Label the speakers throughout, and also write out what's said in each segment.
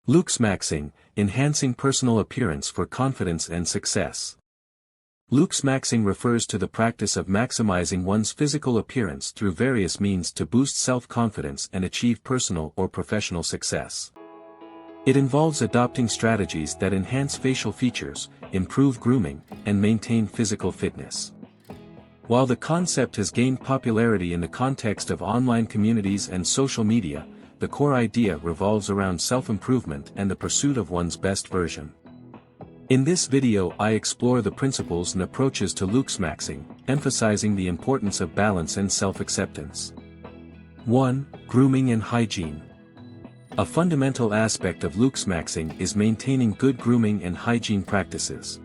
Speaker 1: Looksmaxxing, enhancing personal appearance for confidence and success. Looksmaxxing refers to the practice of maximizing one's physical appearance through various means to boost self-confidence and achieve personal or professional success. It involves adopting strategies that enhance facial features, improve grooming, and maintain physical fitness. While the concept has gained popularity in the context of online communities and social media, the core idea revolves around self-improvement and the pursuit of one's best version. In this video I explore the principles and approaches to Looksmaxxing, emphasizing the importance of balance and self-acceptance. 1. Grooming and hygiene. A fundamental aspect of Looksmaxxing is maintaining good grooming and hygiene practices.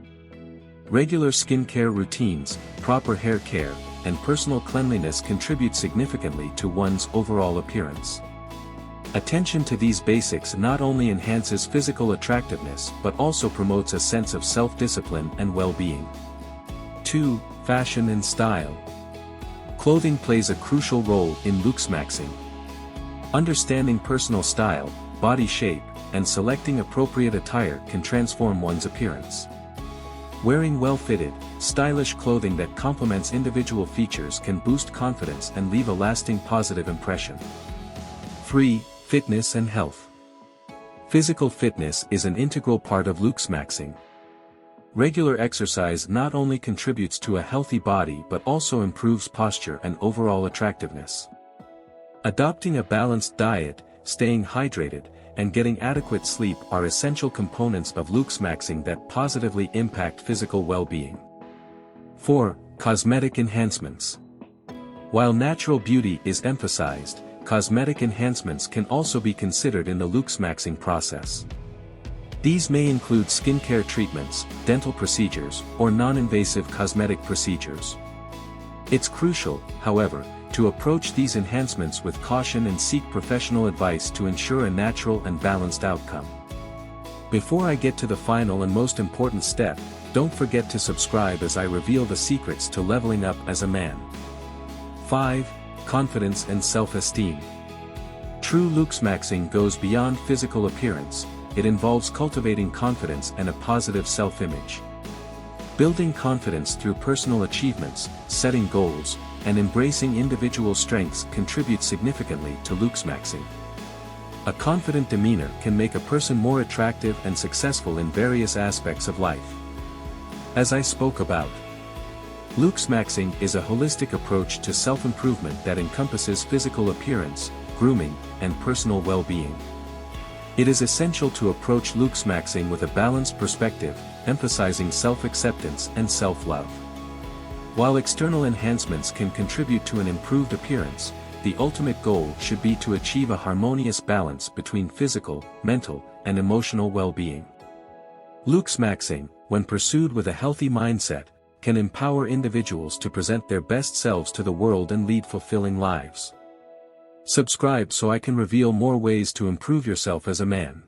Speaker 1: Regular skincare routines, proper hair care, and personal cleanliness contribute significantly to one's overall appearance. Attention to these basics not only enhances physical attractiveness but also promotes a sense of self-discipline and well-being. 2. Fashion and style. Clothing plays a crucial role in Looksmaxxing. Understanding personal style, body shape, and selecting appropriate attire can transform one's appearance. Wearing well-fitted, stylish clothing that complements individual features can boost confidence and leave a lasting positive impression. 3. Fitness and health. Physical fitness is an integral part of Looksmaxxing. Regular exercise not only contributes to a healthy body but also improves posture and overall attractiveness. Adopting a balanced diet, staying hydrated, and getting adequate sleep are essential components of Looksmaxxing that positively impact physical well-being. 4. Cosmetic enhancements. While natural beauty is emphasized, cosmetic enhancements can also be considered in the Looksmaxxing process. These may include skincare treatments, dental procedures, or non-invasive cosmetic procedures. It's crucial, however, to approach these enhancements with caution and seek professional advice to ensure a natural and balanced outcome. Before I get to the final and most important step, don't forget to subscribe as I reveal the secrets to leveling up as a man. 5. Confidence and self-esteem. True Looksmaxxing goes beyond physical appearance, it involves cultivating confidence and a positive self-image. Building confidence through personal achievements, setting goals, and embracing individual strengths contributes significantly to Looksmaxxing. A confident demeanor can make a person more attractive and successful in various aspects of life. As I spoke about, Looksmaxxing is a holistic approach to self-improvement that encompasses physical appearance, grooming, and personal well-being. It is essential to approach Looksmaxxing with a balanced perspective, emphasizing self-acceptance and self-love. While external enhancements can contribute to an improved appearance, the ultimate goal should be to achieve a harmonious balance between physical, mental, and emotional well-being. Looksmaxxing, when pursued with a healthy mindset, can empower individuals to present their best selves to the world and lead fulfilling lives. Subscribe so I can reveal more ways to improve yourself as a man.